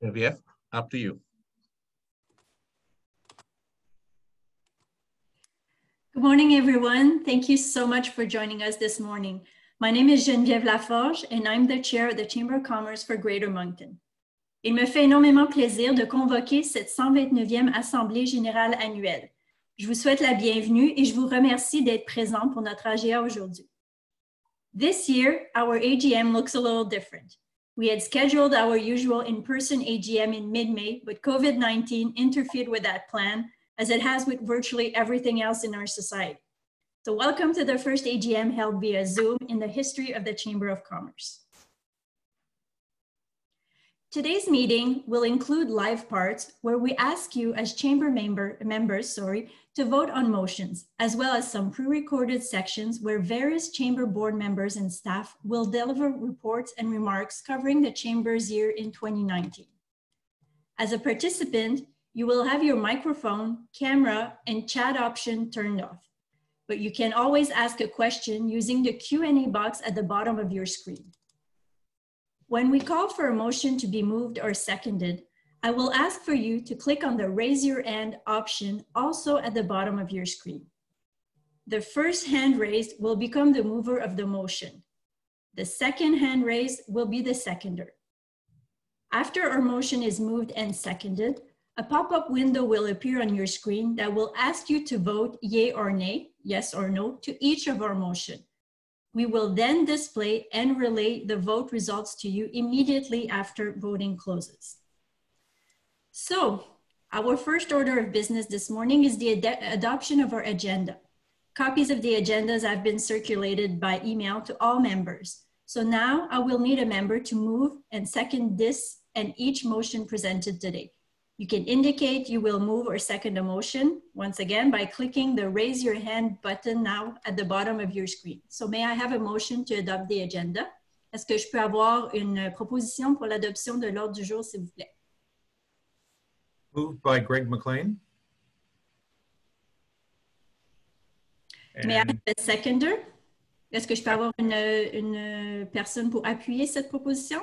Geneviève, up to you. Good morning, everyone. Thank you so much for joining us this morning. My name is Geneviève Laforge, and I'm the chair of the Chamber of Commerce for Greater Moncton. Il me fait énormément plaisir de convoquer cette 129e Assemblée Générale annuelle. Je vous souhaite la bienvenue et je vous remercie d'être présent pour notre AGA aujourd'hui. This year, our AGM looks a little different. We had scheduled our usual in-person AGM in mid-May, but COVID-19 interfered with that plan, as it has with virtually everything else in our society. So welcome to the first AGM held via Zoom in the history of the Chamber of Commerce. Today's meeting will include live parts where we ask you as chamber members to vote on motions, as well as some pre-recorded sections where various chamber board members and staff will deliver reports and remarks covering the chamber's year in 2019. As a participant, you will have your microphone, camera, and chat option turned off, but you can always ask a question using the Q&A box at the bottom of your screen. When we call for a motion to be moved or seconded, I will ask for you to click on the raise your hand option also at the bottom of your screen. The first hand raised will become the mover of the motion. The second hand raised will be the seconder. After our motion is moved and seconded, a pop-up window will appear on your screen that will ask you to vote yea or nay, yes or no, to each of our motions. We will then display and relay the vote results to you immediately after voting closes. So, our first order of business this morning is the adoption of our agenda. Copies of the agendas have been circulated by email to all members. So now I will need a member to move and second this and each motion presented today. You can indicate you will move or second a motion, once again, by clicking the raise your hand button now at the bottom of your screen. So may I have a motion to adopt the agenda? Est-ce que je peux avoir une proposition pour l'adoption de l'ordre du jour, s'il vous plaît? Moved by Greg Mclane. May I have a seconder? Est-ce que je peux avoir une personne pour appuyer cette proposition?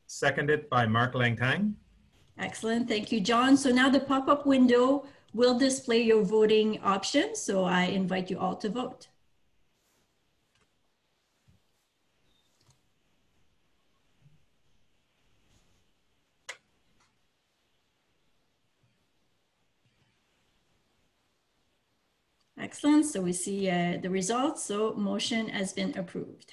Seconded by Mark Langtang. Excellent, thank you, John. So now the pop-up window will display your voting options. So I invite you all to vote. Excellent, so we see the results. So motion has been approved.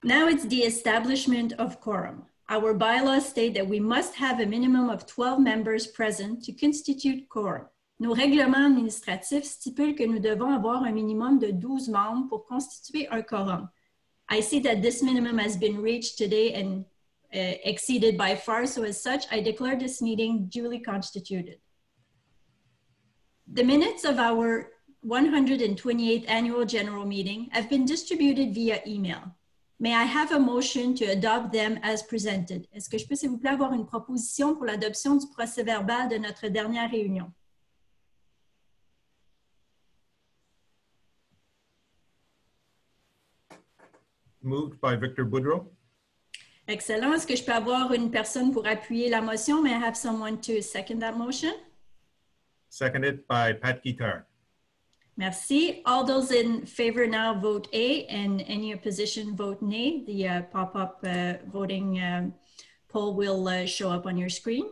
Now it's the establishment of quorum. Our bylaws state that we must have a minimum of 12 members present to constitute quorum. Nos règlements administratifs stipulent que nous devons avoir un minimum de 12 membres pour constituer un quorum. I see that this minimum has been reached today and exceeded by far, so as such, I declare this meeting duly constituted. The minutes of our 128th Annual General Meeting have been distributed via email. May I have a motion to adopt them as presented? Est-ce que je peux, s'il vous plaît, avoir une proposition pour l'adoption du procès-verbal de notre dernière réunion? Moved by Victor Boudreau. Excellent. Est-ce que je peux avoir une personne pour appuyer la motion? May I have someone to second that motion? Seconded by Pat Guitar. Merci. All those in favor now vote A, and any opposition vote nay. The pop-up voting poll will show up on your screen.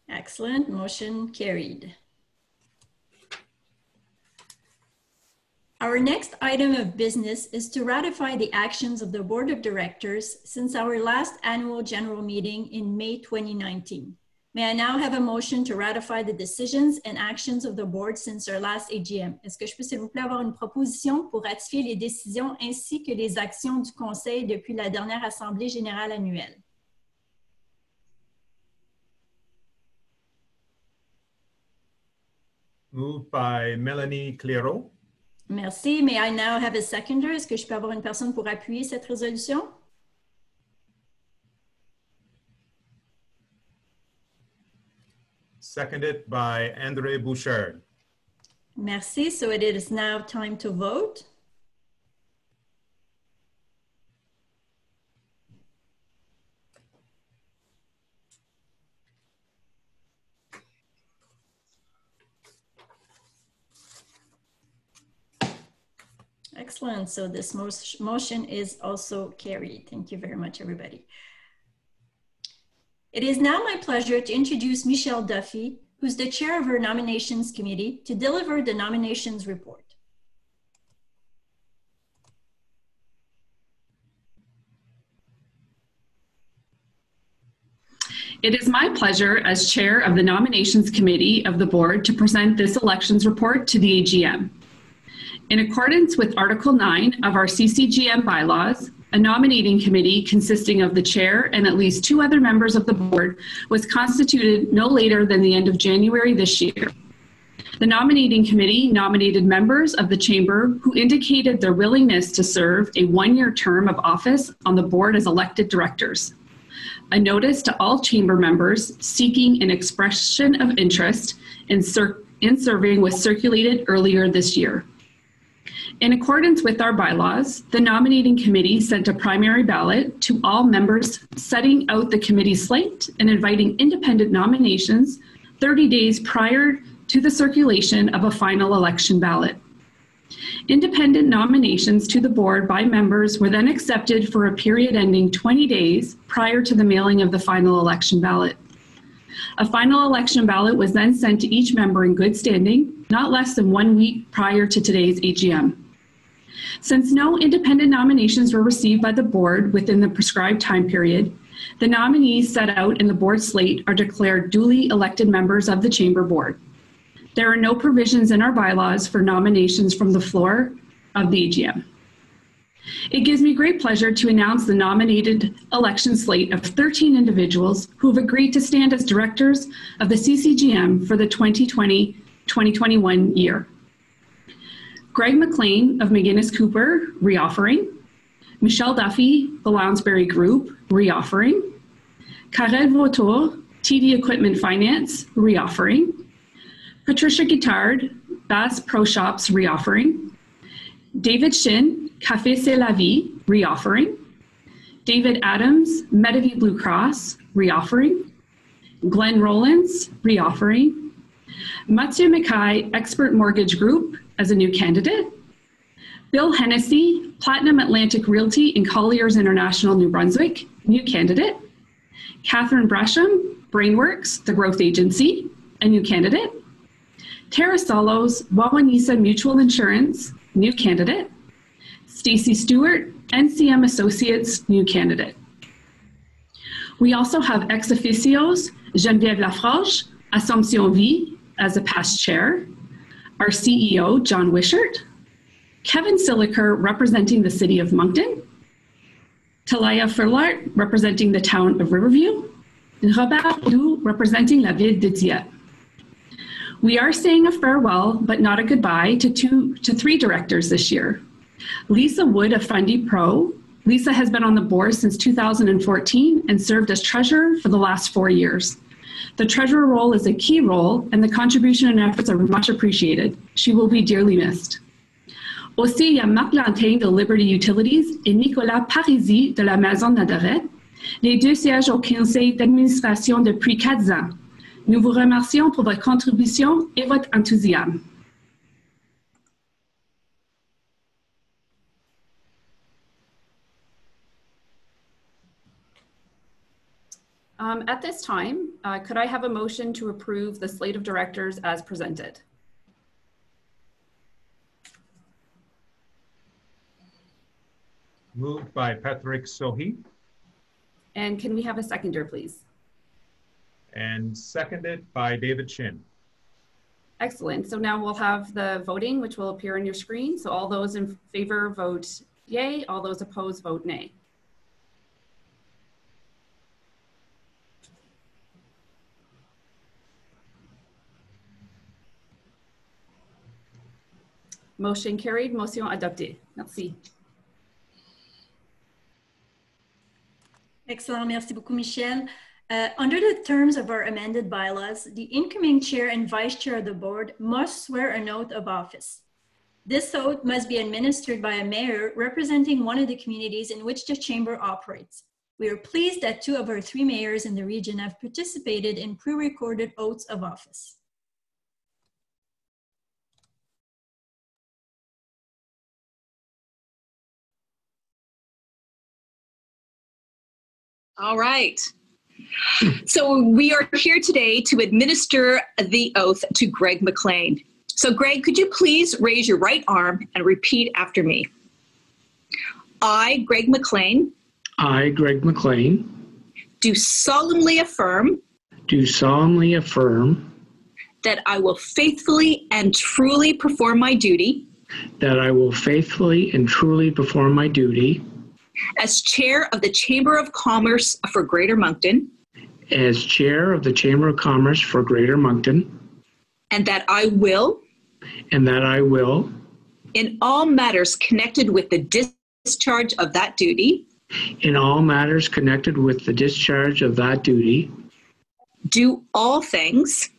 Excellent. Motion carried. Our next item of business is to ratify the actions of the Board of Directors since our last annual general meeting in May 2019. May I now have a motion to ratify the decisions and actions of the board since our last AGM? Est-ce que je peux, s'il vous plaît, avoir une proposition pour ratifier les décisions ainsi que les actions du Conseil depuis la dernière Assemblée Générale annuelle? Moved by Melanie Clero. Merci. May I now have a seconder? Est-ce que je peux avoir une personne pour appuyer cette résolution? Seconded by André Bouchard. Merci. So it is now time to vote. Excellent. So this motion is also carried. Thank you very much, everybody. It is now my pleasure to introduce Michelle Duffy, who's the chair of our nominations committee, to deliver the nominations report. It is my pleasure as chair of the nominations committee of the board to present this elections report to the AGM. In accordance with Article 9 of our CCGM bylaws, a nominating committee consisting of the chair and at least 2 other members of the board was constituted no later than the end of January this year. The nominating committee nominated members of the chamber who indicated their willingness to serve a 1-year term of office on the board as elected directors. A notice to all chamber members seeking an expression of interest in serving was circulated earlier this year. In accordance with our bylaws, the nominating committee sent a primary ballot to all members, setting out the committee slate and inviting independent nominations 30 days prior to the circulation of a final election ballot. Independent nominations to the board by members were then accepted for a period ending 20 days prior to the mailing of the final election ballot. A final election ballot was then sent to each member in good standing, not less than 1 week prior to today's AGM. Since no independent nominations were received by the board within the prescribed time period, the nominees set out in the board slate are declared duly elected members of the chamber board. There are no provisions in our bylaws for nominations from the floor of the AGM. It gives me great pleasure to announce the nominated election slate of 13 individuals who have agreed to stand as directors of the CCGM for the 2020-2021 year. Greg Mclane of McGuinness Cooper, reoffering. Michelle Duffy, the Lounsbury Group, reoffering. Karel Vautour, TD Equipment Finance, reoffering. Patricia Guittard, Bass Pro Shops, reoffering. David Shin, Café C'est la Vie, reoffering. David Adams, Medavie Blue Cross, reoffering. Glenn Rollins, reoffering. Mathieu Mackay, Expert Mortgage Group, as a new candidate. Bill Hennessy, Platinum Atlantic Realty in Colliers International, New Brunswick, new candidate. Catherine Bresham, Brainworks, the Growth Agency, a new candidate. Tara Solos, Wawanisa Mutual Insurance, new candidate. Stacey Stewart, NCM Associates, new candidate. We also have ex officios Geneviève Lafroche, Assomption Vie, as a past chair. Our CEO, John Wishart. Kevin Siliker, representing the city of Moncton. Talaya Furlart, representing the town of Riverview. And Robert Roux, representing la ville de Dieppe. We are saying a farewell, but not a goodbye, to 3 directors this year. Lisa Wood of Fundy Pro. Lisa has been on the board since 2014 and served as treasurer for the last 4 years. The treasurer role is a key role, and the contribution and efforts are much appreciated. She will be dearly missed. Aussi, il y a Marc Lantin de Liberty Utilities et Nicolas Parisi de la Maison Nazaret. Les 2 siègent au conseil d'administration depuis 4 ans. Nous vous remercions pour votre contribution et votre enthousiasme. At this time, could I have a motion to approve the slate of directors as presented? Moved by Patrick Sohi. And can we have a seconder, please? And seconded by David Shin. Excellent. So now we'll have the voting, which will appear on your screen. So all those in favor vote yay, all those opposed vote nay. Motion carried, motion adoptée. Merci. Excellent, merci beaucoup, Michel. Under the terms of our amended bylaws, the incoming chair and vice chair of the board must swear an oath of office. This oath must be administered by a mayor representing one of the communities in which the chamber operates. We are pleased that 2 of our 3 mayors in the region have participated in pre-recorded oaths of office. All right. So we are here today to administer the oath to Greg Mclane. So Greg, could you please raise your right arm and repeat after me? I, Greg Mclane. I, Greg Mclane. Do solemnly affirm. Do solemnly affirm. That I will faithfully and truly perform my duty. That I will faithfully and truly perform my duty. As chair of the Chamber of Commerce for Greater Moncton. As chair of the Chamber of Commerce for Greater Moncton. And that I will. And that I will. In all matters connected with the discharge of that duty. In all matters connected with the discharge of that duty. Do all things.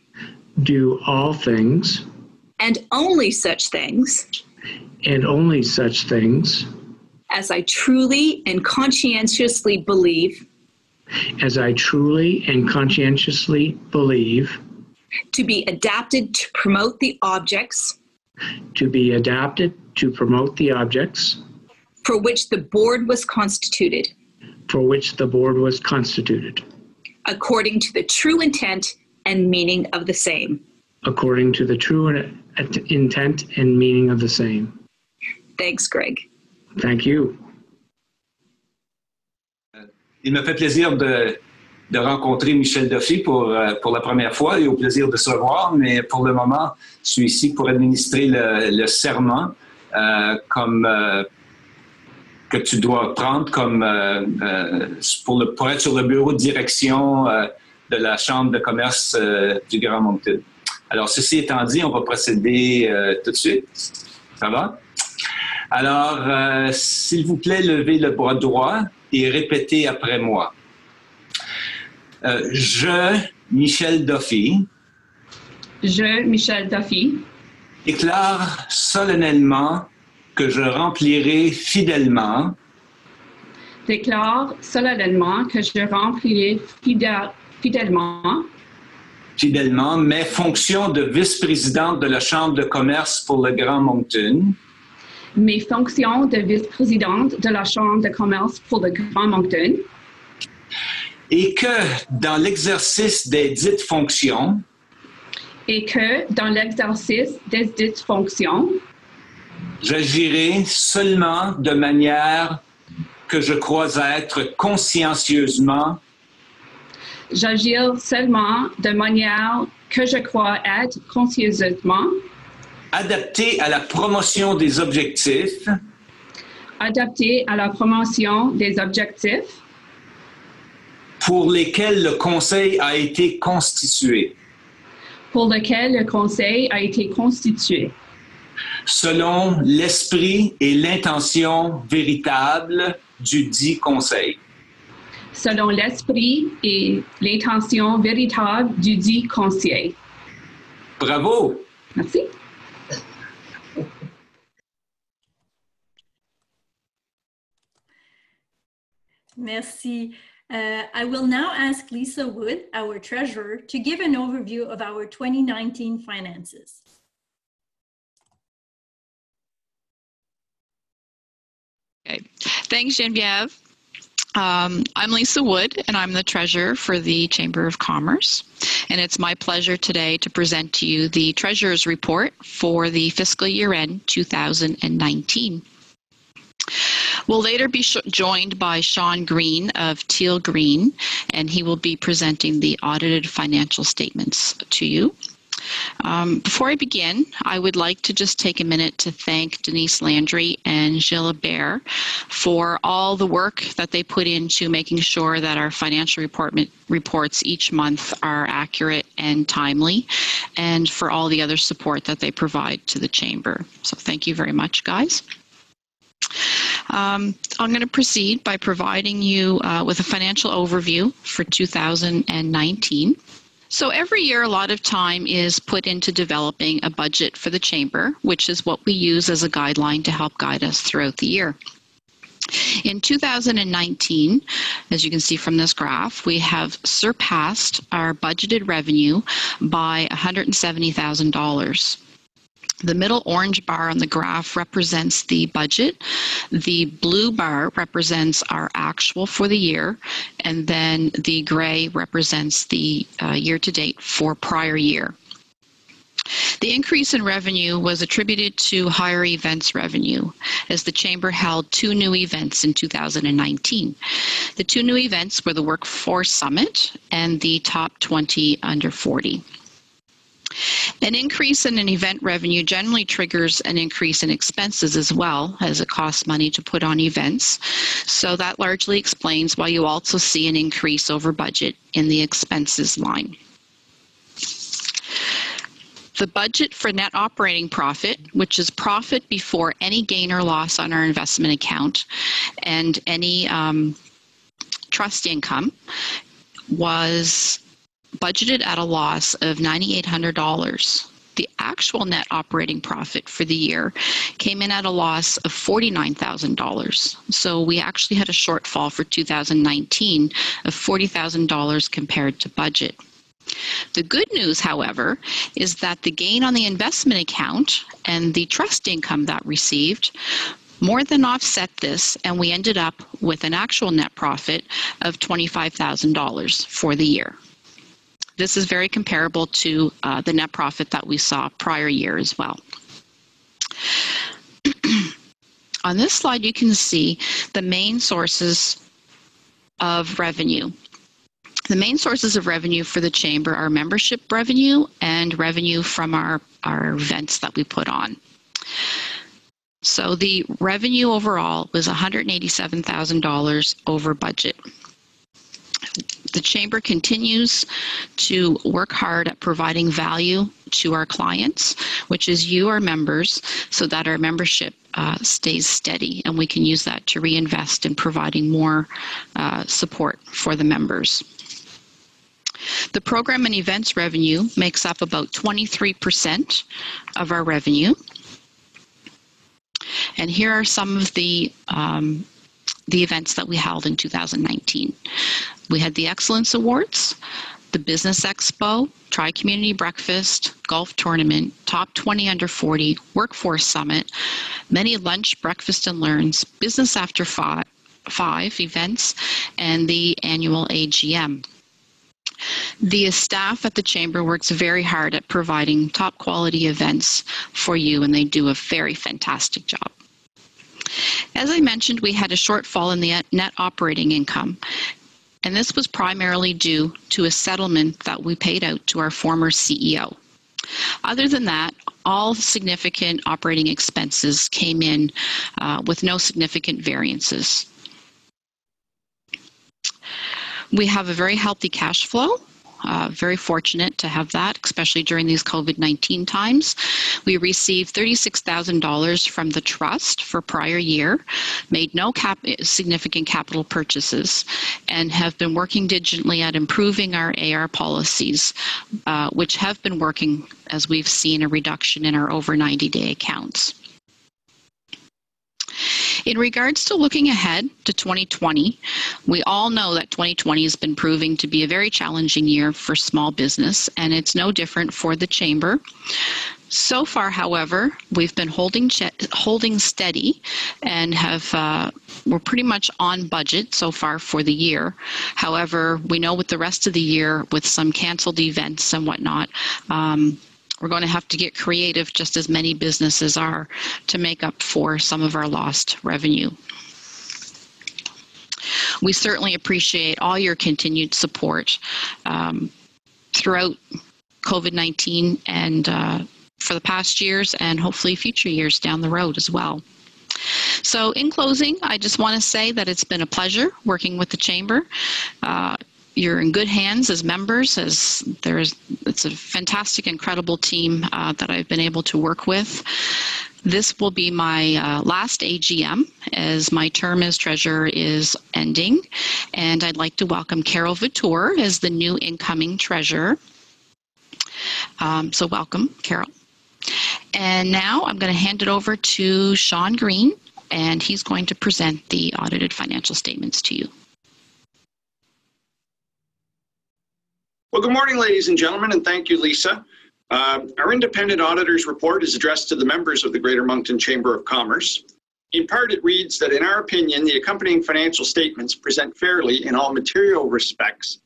Do all things. And only such things. And only such things. As I truly and conscientiously believe. As I truly and conscientiously believe. To be adapted to promote the objects. To be adapted to promote the objects. For which the board was constituted. For which the board was constituted. According to the true intent and meaning of the same. According to the true intent and meaning of the same. Thanks, Greg. Thank you. Il me fait plaisir de rencontrer Michel Duffy pour la première fois et au plaisir de se revoir, mais pour le moment, je suis ici pour administrer le serment que tu dois prendre pour être sur le bureau de direction de la Chambre de commerce du Grand Moncton. Alors, ceci étant dit, on va procéder tout de suite. Ça va? Alors, s'il vous plaît, levez le bras droit et répétez après moi. Je, Michel Duffy. Je, Michel Duffy. Déclare solennellement que je remplirai fidèlement. Déclare solennellement que je remplirai fidèlement mes fonctions de vice-présidente de la Chambre de commerce pour le Grand Moncton. Mes fonctions de vice-présidente de la Chambre de commerce pour le Grand Moncton. Et que dans l'exercice des dites fonctions. Et que dans l'exercice des dites fonctions. J'agirai seulement de manière que je crois être consciencieusement. J'agir seulement de manière que je crois être consciencieusement. Adapté à la promotion des objectifs. Adapté à la promotion des objectifs. Pour lesquels le Conseil a été constitué. Pour lesquels le Conseil a été constitué. Selon l'esprit et l'intention véritable du dit Conseil. Selon l'esprit et l'intention véritable du dit Conseil. Bravo! Merci. Merci. I will now ask Lisa Wood, our treasurer, to give an overview of our 2019 finances. Okay. Thanks, Geneviève. I'm Lisa Wood, and I'm the treasurer for the Chamber of Commerce. And it's my pleasure today to present to you the treasurer's report for the fiscal year end 2019. We'll later be joined by Sean Green of Teal Green, and he will be presenting the audited financial statements to you. Before I begin, I would like to just take a minute to thank Denise Landry and Gilbert for all the work that they put into making sure that our financial reports each month are accurate and timely, and for all the other support that they provide to the Chamber. So thank you very much, guys. I'm going to proceed by providing you with a financial overview for 2019. So every year, a lot of time is put into developing a budget for the Chamber, which is what we use as a guideline to help guide us throughout the year. In 2019, as you can see from this graph, we have surpassed our budgeted revenue by $170,000. The middle orange bar on the graph represents the budget. The blue bar represents our actual for the year, and then the gray represents the year-to-date for prior year. The increase in revenue was attributed to higher events revenue, as the Chamber held 2 new events in 2019. The 2 new events were the Workforce Summit and the Top 20 Under 40. An increase in an event revenue generally triggers an increase in expenses as well, as it costs money to put on events. So that largely explains why you also see an increase over budget in the expenses line. The budget for net operating profit, which is profit before any gain or loss on our investment account and any trust income, was budgeted at a loss of $9,800. The actual net operating profit for the year came in at a loss of $49,000. So we actually had a shortfall for 2019 of $40,000 compared to budget. The good news, however, is that the gain on the investment account and the trust income that received more than offset this, and we ended up with an actual net profit of $25,000 for the year. This is very comparable to the net profit that we saw prior year as well. On this slide, you can see the main sources of revenue. The main sources of revenue for the Chamber are membership revenue and revenue from our events that we put on. So the revenue overall was $187,000 over budget. The Chamber continues to work hard at providing value to our clients, which is you, our members, so that our membership stays steady and we can use that to reinvest in providing more support for the members. The program and events revenue makes up about 23% of our revenue. And here are some of the events that we held in 2019. We had the Excellence Awards, the Business Expo, Tri-Community Breakfast, Golf Tournament, Top 20 Under 40, Workforce Summit, many lunch, breakfast, and learns, Business After Five events, and the annual AGM. The staff at the Chamber works very hard at providing top quality events for you, and they do a very fantastic job. As I mentioned, we had a shortfall in the net operating income, and this was primarily due to a settlement that we paid out to our former CEO. Other than that, all significant operating expenses came in with no significant variances. We have a very healthy cash flow. Very fortunate to have that, especially during these COVID-19 times. We received $36,000 from the trust for prior year, made no significant capital purchases, and have been working diligently at improving our AR policies, which have been working as we've seen a reduction in our over 90-day accounts. In regards to looking ahead to 2020, we all know that 2020 has been proving to be a very challenging year for small business, and it's no different for the Chamber. So far, however, we've been holding steady and we're pretty much on budget so far for the year. However, we know with the rest of the year, with some canceled events and whatnot, we're going to have to get creative, just as many businesses are, to make up for some of our lost revenue. We certainly appreciate all your continued support throughout COVID-19 and for the past years and hopefully future years down the road as well. So in closing, I just want to say that it's been a pleasure working with the Chamber. You're in good hands as members, it's a fantastic, incredible team that I've been able to work with. This will be my last AGM as my term as treasurer is ending, and I'd like to welcome Carol Vautour as the new incoming treasurer. So welcome, Carol. And now I'm going to hand it over to Sean Green, and he's going to present the audited financial statements to you. Well, good morning, ladies and gentlemen, and thank you, Lisa. Our independent auditor's report is addressed to the members of the Greater Moncton Chamber of Commerce. In part, it reads that in our opinion, the accompanying financial statements present fairly in all material respects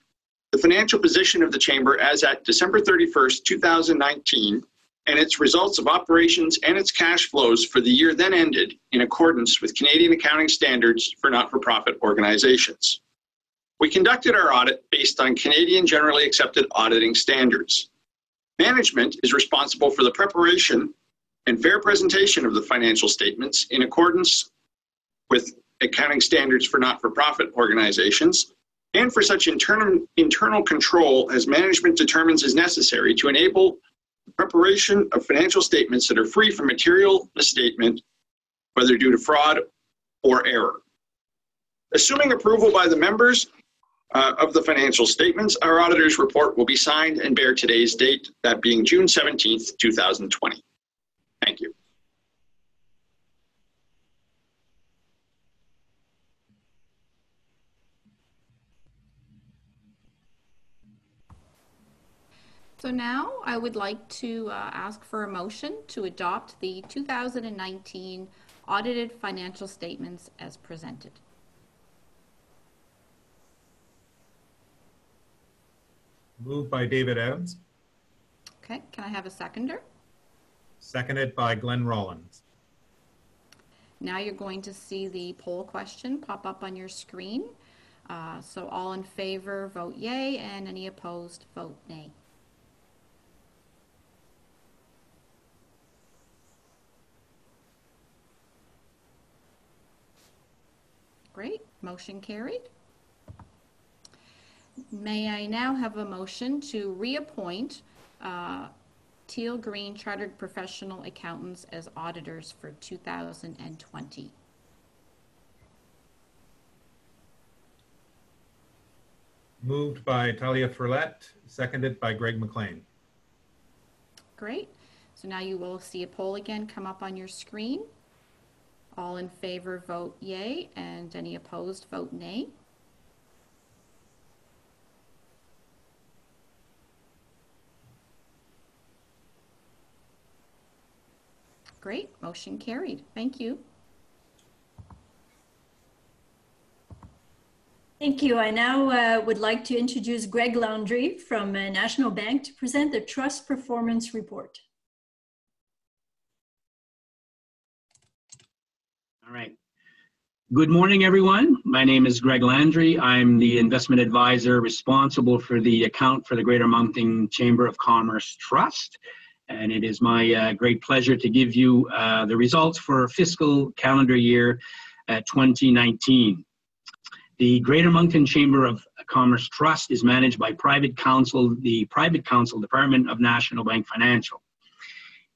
the financial position of the Chamber as at December 31st, 2019, and its results of operations and its cash flows for the year then ended in accordance with Canadian accounting standards for not-for-profit organizations. We conducted our audit based on Canadian generally accepted auditing standards. Management is responsible for the preparation and fair presentation of the financial statements in accordance with accounting standards for not-for-profit organizations and for such internal control as management determines is necessary to enable the preparation of financial statements that are free from material misstatement, whether due to fraud or error. Assuming approval by the members of the financial statements, our auditor's report will be signed and bear today's date, that being June 17th, 2020. Thank you. So now I would like to ask for a motion to adopt the 2019 audited financial statements as presented. Moved by David Adams. Okay, can I have a seconder? Seconded by Glenn Rollins. Now you're going to see the poll question pop up on your screen. So all in favor, vote yay, and any opposed, vote nay. Great, motion carried. May I now have a motion to reappoint Teal Green Chartered Professional Accountants as auditors for 2020? Moved by Talia Ferlette, seconded by Greg Mclane. Great. So now you will see a poll again come up on your screen. All in favor, vote yay, and any opposed, vote nay. Great, motion carried. Thank you. Thank you. I now would like to introduce Greg Laundrie from National Bank to present the Trust Performance Report. All right. Good morning, everyone. My name is Greg Landry. I'm the investment advisor responsible for the account for the Greater Moncton Chamber of Commerce Trust. And it is my great pleasure to give you the results for fiscal calendar year 2019. The Greater Moncton Chamber of Commerce Trust is managed by private counsel, the Private Counsel Department of National Bank Financial.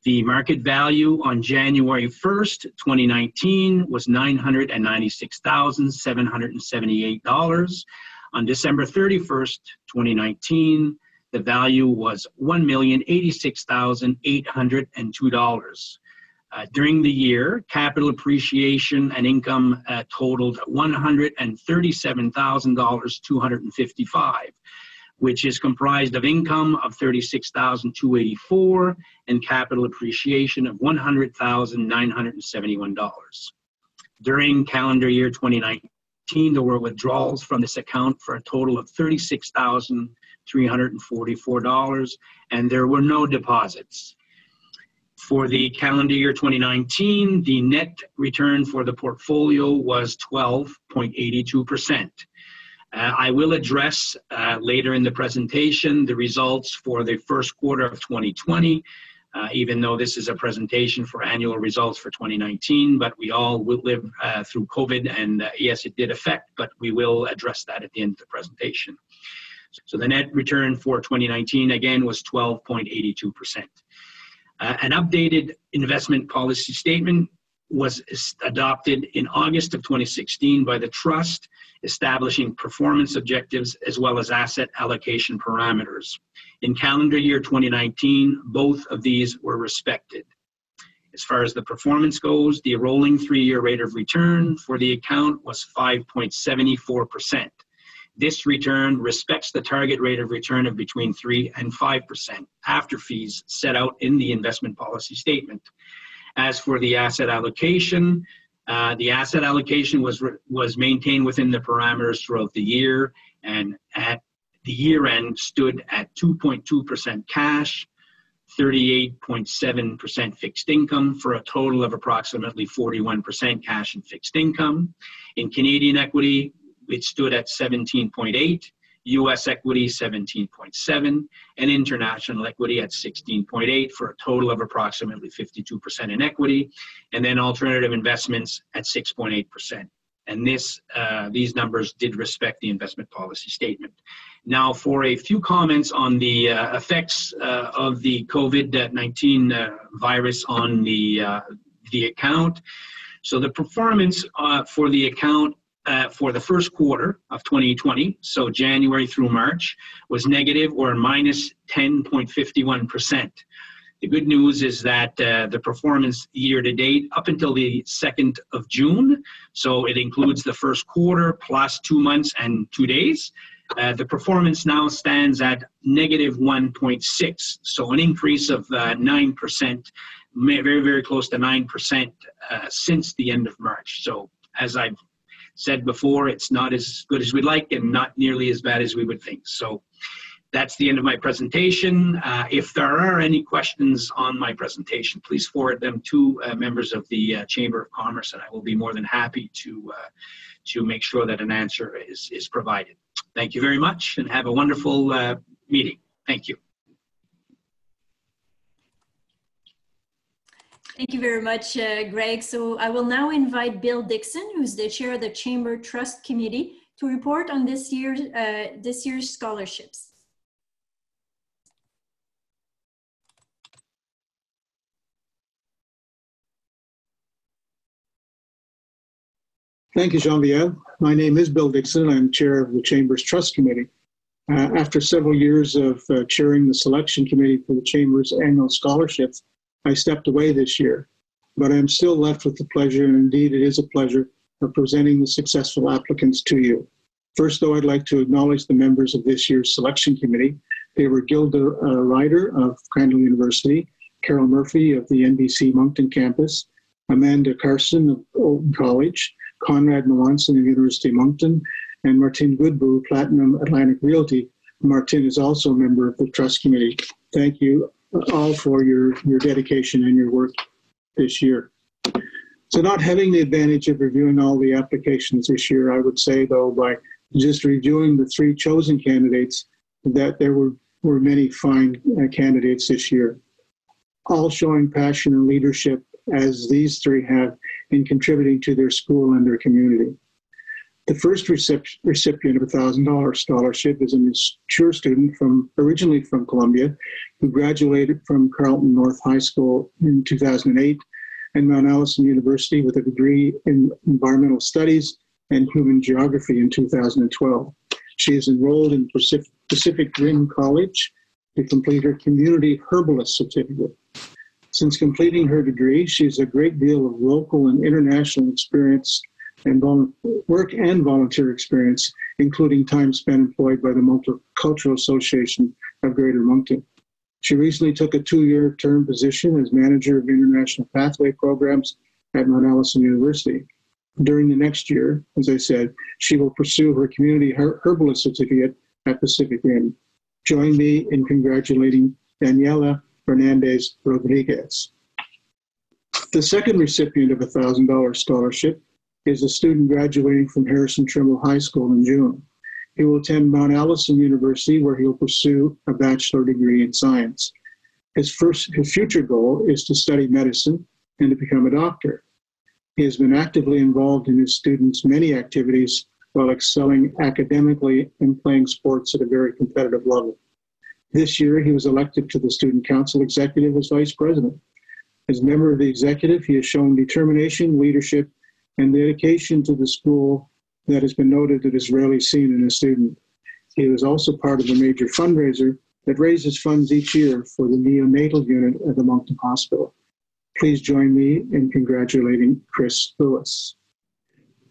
The market value on January 1st, 2019 was $996,778. On December 31st, 2019, the value was $1,086,802. During the year, capital appreciation and income totaled $137,255, which is comprised of income of $36,284 and capital appreciation of $100,971. During calendar year 2019, there were withdrawals from this account for a total of $36,344, and there were no deposits. For the calendar year 2019, the net return for the portfolio was 12.82%. I will address later in the presentation the results for the first quarter of 2020, even though this is a presentation for annual results for 2019, but we all will live through COVID, and yes, it did affect, but we will address that at the end of the presentation. So the net return for 2019, again, was 12.82%. An updated investment policy statement was adopted in August of 2016 by the Trust, establishing performance objectives as well as asset allocation parameters. In calendar year 2019, both of these were respected. As far as the performance goes, the rolling 3-year rate of return for the account was 5.74%. This return respects the target rate of return of between 3 and 5% after fees set out in the investment policy statement. As for the asset allocation was maintained within the parameters throughout the year, and at the year end stood at 2.2% cash, 38.7% fixed income, for a total of approximately 41% cash and fixed income. In Canadian equity, it stood at 17.8, U.S. equity 17.7, and international equity at 16.8, for a total of approximately 52% in equity, and then alternative investments at 6.8%. And these numbers did respect the investment policy statement. Now, for a few comments on the effects of the COVID-19 virus on the account. So the performance for the account for the first quarter of 2020, so January through March, was negative, or minus 10.51%. The good news is that the performance year to date up until the 2nd of June, so it includes the first quarter plus 2 months and 2 days, the performance now stands at negative 1.6, so an increase of 9%, very, very close to 9% since the end of March. So as I've said before, it's not as good as we'd like and not nearly as bad as we would think. So that's the end of my presentation. If there are any questions on my presentation, please forward them to members of the Chamber of Commerce, and I will be more than happy to make sure that an answer is provided. Thank you very much, and have a wonderful meeting. Thank you. Thank you very much, Greg. So I will now invite Bill Dixon, who's the chair of the Chamber Trust Committee, to report on this year's scholarships. Thank you, Geneviève. My name is Bill Dixon. I'm chair of the Chamber's Trust Committee. After several years of chairing the selection committee for the Chamber's annual scholarships, I stepped away this year, but I'm still left with the pleasure, and indeed it is a pleasure, of presenting the successful applicants to you. First, though, I'd like to acknowledge the members of this year's selection committee. They were Gilda Ryder of Crandall University, Carol Murphy of the NBC Moncton campus, Amanda Carson of Oldham College, Conrad Melanson of University of Moncton, and Martin Goodboo, Platinum Atlantic Realty. Martin is also a member of the Trust Committee. Thank you all for your dedication and your work this year. So not having the advantage of reviewing all the applications this year, I would say, though, by just reviewing the 3 chosen candidates, that there were many fine candidates this year, all showing passion and leadership, as these 3 have, in contributing to their school and their community. The first recipient of a $1,000 scholarship is a mature student originally from Columbia, who graduated from Carleton North High School in 2008 and Mount Allison University with a degree in environmental studies and human geography in 2012. She is enrolled in Pacific Rim College to complete her community herbalist certificate. Since completing her degree, she has a great deal of local and international experience and work and volunteer experience, including time spent employed by the Multicultural Association of Greater Moncton. She recently took a 2-year term position as manager of international pathway programs at Mount Allison University. During the next year, as I said, she will pursue her community herbalist certificate at Pacific Rim. Join me in congratulating Daniela Fernandez Rodriguez. The second recipient of a $1,000 scholarship is a student graduating from Harrison Trimble High School in June. He will attend Mount Allison University, where he will pursue a bachelor degree in science. His future goal is to study medicine and to become a doctor. He has been actively involved in his students' many activities while excelling academically and playing sports at a very competitive level. This year, he was elected to the Student Council Executive as Vice President. As a member of the executive, he has shown determination, leadership, and dedication to the school that has been noted that is rarely seen in a student. He was also part of a major fundraiser that raises funds each year for the neonatal unit at the Moncton Hospital. Please join me in congratulating Chris Lewis.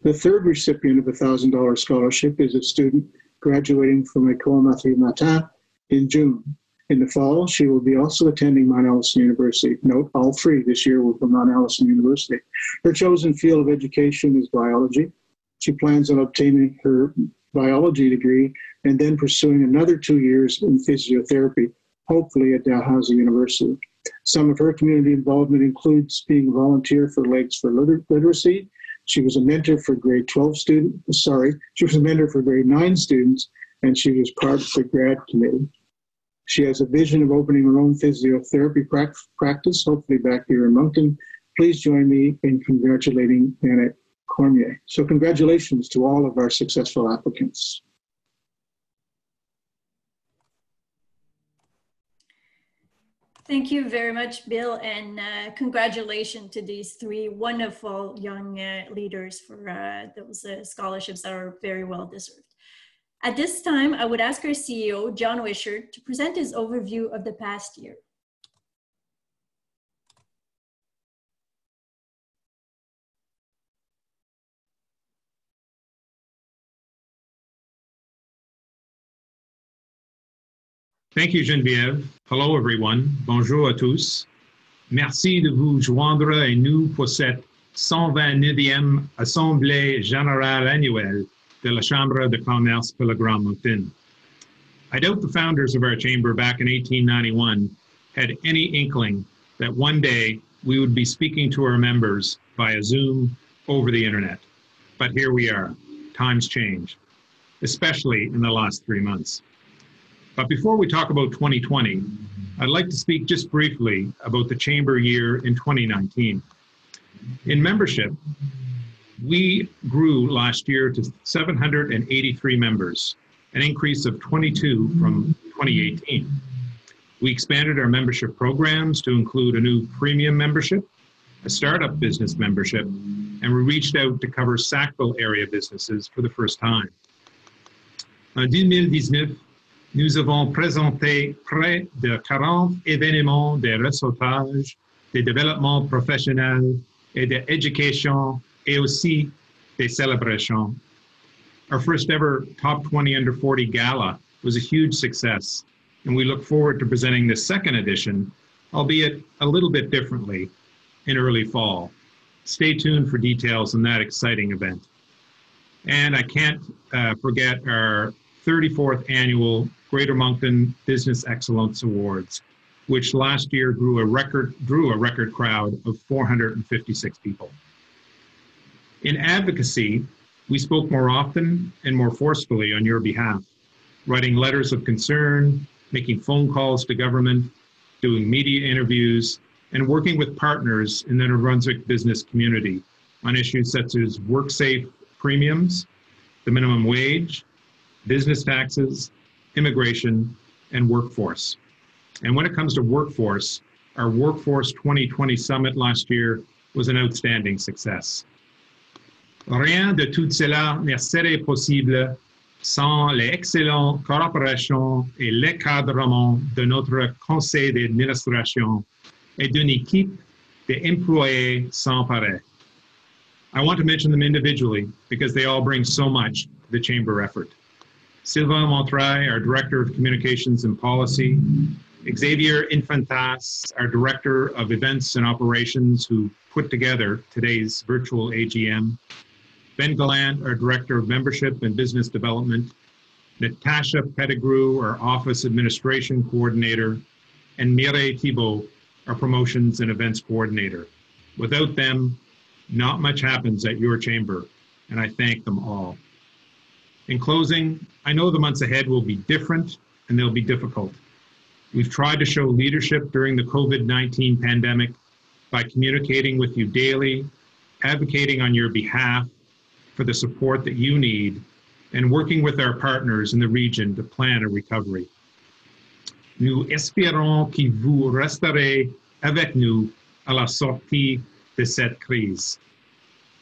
The third recipient of a $1,000 scholarship is a student graduating from École Mathématique in June. In the fall, she will be also attending Mount Allison University. Note, all three this year will from Mount Allison University. Her chosen field of education is biology. She plans on obtaining her biology degree and then pursuing another 2 years in physiotherapy, hopefully at Dalhousie University. Some of her community involvement includes being a volunteer for Legs for Literacy. She was a mentor for grade 12 students, she was a mentor for grade 9 students, and she was part of the grad committee. She has a vision of opening her own physiotherapy practice, hopefully back here in Moncton. Please join me in congratulating Annette Cormier. So congratulations to all of our successful applicants. Thank you very much, Bill, and congratulations to these three wonderful young leaders for those scholarships that are very well deserved. At this time, I would ask our CEO, John Wishart, to present his overview of the past year. Thank you, Geneviève. Hello, everyone. Bonjour à tous. Merci de vous joindre à nous pour cette 129e Assemblée Générale Annuelle de la Chambre de Commerce pour le Grand Moncton. I doubt the founders of our chamber back in 1891 had any inkling that one day we would be speaking to our members via Zoom over the internet. But here we are. Times change, especially in the last 3 months. But before we talk about 2020, I'd like to speak just briefly about the chamber year in 2019. In membership, we grew last year to 783 members, an increase of 22 from 2018. We expanded our membership programs to include a new premium membership, a startup business membership, and we reached out to cover Sackville area businesses for the first time. En 2019, nous avons présenté près de 40 événements de réseautage, de développement professionnel et d'éducation, et aussi des célébrations. Our first ever Top 20 Under 40 Gala was a huge success, and we look forward to presenting the second edition, albeit a little bit differently, in early fall. Stay tuned for details on that exciting event. And I can't forget our 34th annual Greater Moncton Business Excellence Awards, which last year drew a record crowd of 456 people. In advocacy, we spoke more often and more forcefully on your behalf, writing letters of concern, making phone calls to government, doing media interviews, and working with partners in the New Brunswick business community on issues such as WorkSafe premiums, the minimum wage, business taxes, immigration, and workforce. And when it comes to workforce, our Workforce 2020 Summit last year was an outstanding success. Rien de tout cela ne serait possible sans l'excellente coopération et l'encadrement de notre conseil d'administration et d'une équipe d'employés sans pareil. I want to mention them individually because they all bring so much to the chamber effort. Sylvain Montraille, our Director of Communications and Policy, Xavier Infantas, our Director of Events and Operations, who put together today's virtual AGM, Ben Gallant, our Director of Membership and Business Development, Natasha Pettigrew, our Office Administration Coordinator, and Mireille Thibault, our Promotions and Events Coordinator. Without them, not much happens at your chamber, and I thank them all. In closing, I know the months ahead will be different and they'll be difficult. We've tried to show leadership during the COVID-19 pandemic by communicating with you daily, advocating on your behalf for the support that you need, and working with our partners in the region to plan a recovery. Nous espérons que vous resterez avec nous à la sortie de cette crise.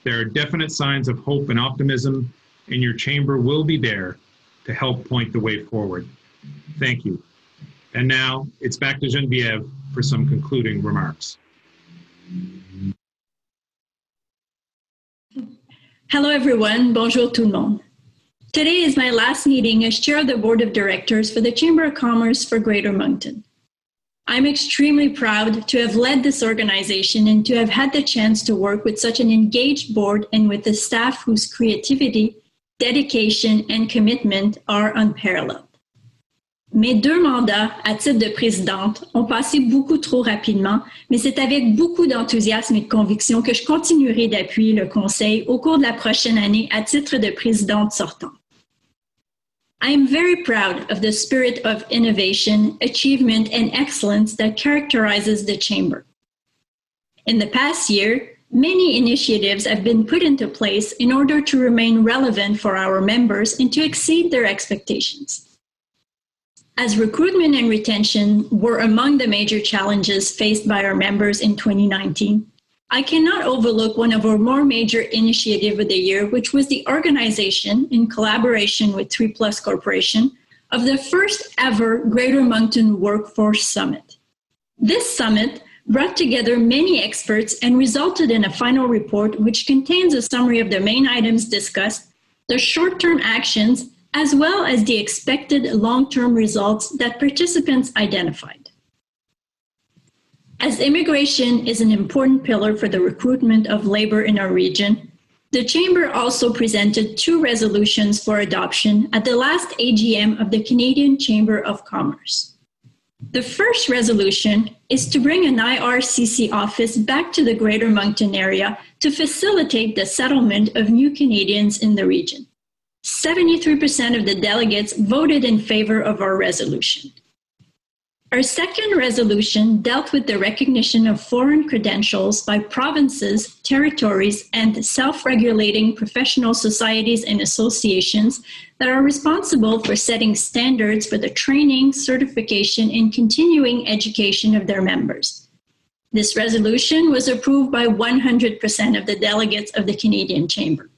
There are definite signs of hope and optimism, and your chamber will be there to help point the way forward. Thank you. And now it's back to Geneviève for some concluding remarks. Hello, everyone. Bonjour tout le monde. Today is my last meeting as chair of the board of directors for the Chamber of Commerce for Greater Moncton. I'm extremely proud to have led this organization and to have had the chance to work with such an engaged board and with a staff whose creativity, dedication, and commitment are unparalleled. Mes 2 mandats à titre de présidente ont passé beaucoup trop rapidement, mais c'est avec beaucoup d'enthousiasme et de conviction que je continuerai d'appuyer le Conseil au cours de la prochaine année à titre de présidente sortante. I am very proud of the spirit of innovation, achievement, and excellence that characterizes the Chamber. In the past year, many initiatives have been put into place in order to remain relevant for our members and to exceed their expectations. As recruitment and retention were among the major challenges faced by our members in 2019, I cannot overlook one of our more major initiatives of the year, which was the organization, in collaboration with 3Plus Corporation, of the first ever Greater Moncton Workforce Summit. This summit brought together many experts and resulted in a final report which contains a summary of the main items discussed, the short-term actions, as well as the expected long-term results that participants identified. As immigration is an important pillar for the recruitment of labor in our region, the Chamber also presented 2 resolutions for adoption at the last AGM of the Canadian Chamber of Commerce. The first resolution is to bring an IRCC office back to the Greater Moncton area to facilitate the settlement of new Canadians in the region. 73% of the delegates voted in favor of our resolution. Our second resolution dealt with the recognition of foreign credentials by provinces, territories, and self-regulating professional societies and associations that are responsible for setting standards for the training, certification, and continuing education of their members. This resolution was approved by 100% of the delegates of the Canadian Chamber.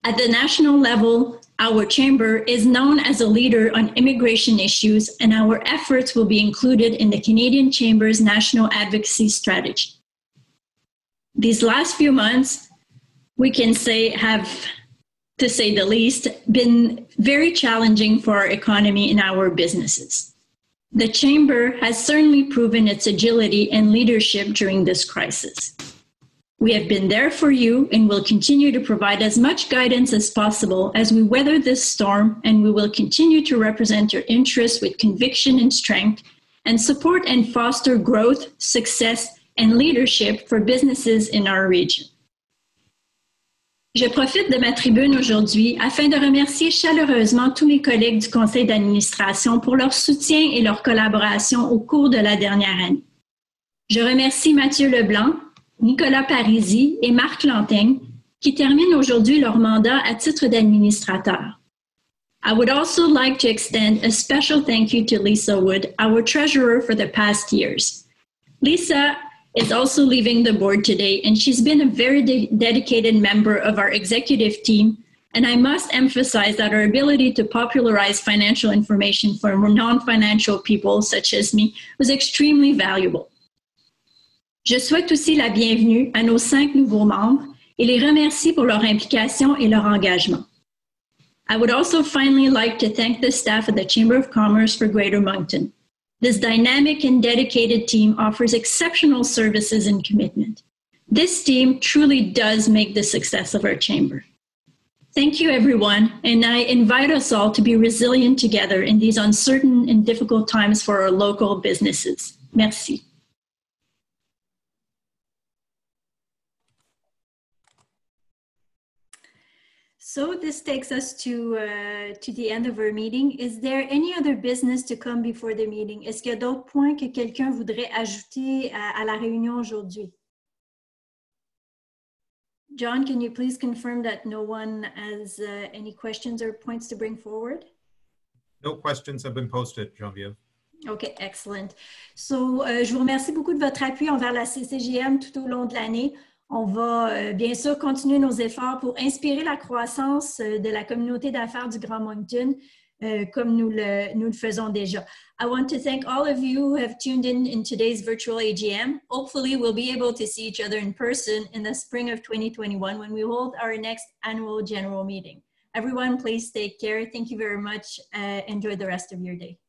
At the national level, our Chamber is known as a leader on immigration issues, and our efforts will be included in the Canadian Chamber's National Advocacy Strategy. These last few months, we can say, have, to say the least, been very challenging for our economy and our businesses. The Chamber has certainly proven its agility and leadership during this crisis. We have been there for you and will continue to provide as much guidance as possible as we weather this storm, and we will continue to represent your interests with conviction and strength and support and foster growth, success, and leadership for businesses in our region. Je profite de ma tribune aujourd'hui afin de remercier chaleureusement tous mes collègues du conseil d'administration pour leur soutien et leur collaboration au cours de la dernière année. Je remercie Mathieu Leblanc, Nicolas Parisi et Marc Lantaigne, qui terminent aujourd'hui leur mandat à titre d'administrateur. I would also like to extend a special thank you to Lisa Wood, our treasurer for the past years. Lisa is also leaving the board today, and she's been a very dedicated member of our executive team, and I must emphasize that her ability to popularize financial information for non-financial people such as me was extremely valuable. Je souhaite aussi la bienvenue à nos 5 nouveaux membres et les remercie pour leur implication et leur engagement. I would also finally like to thank the staff of the Chamber of Commerce for Greater Moncton. This dynamic and dedicated team offers exceptional services and commitment. This team truly does make the success of our Chamber. Thank you, everyone, and I invite us all to be resilient together in these uncertain and difficult times for our local businesses. Merci. So this takes us to the end of our meeting. Is there any other business to come before the meeting? Est-ce qu'il y a d'autres points que quelqu'un voudrait ajouter à la réunion aujourd'hui? John, can you please confirm that no one has any questions or points to bring forward? No questions have been posted, Geneviève. OK, excellent. So, je vous remercie beaucoup de votre appui envers la CCGM tout au long de l'année. On va bien sûr continuer nos efforts pour inspirer la croissance de la communauté d'affaires du Grand Moncton, comme nous le faisons déjà. I want to thank all of you who have tuned in today's virtual AGM. Hopefully, we'll be able to see each other in person in the spring of 2021 when we hold our next annual general meeting. Everyone, please take care. Thank you very much. Enjoy the rest of your day.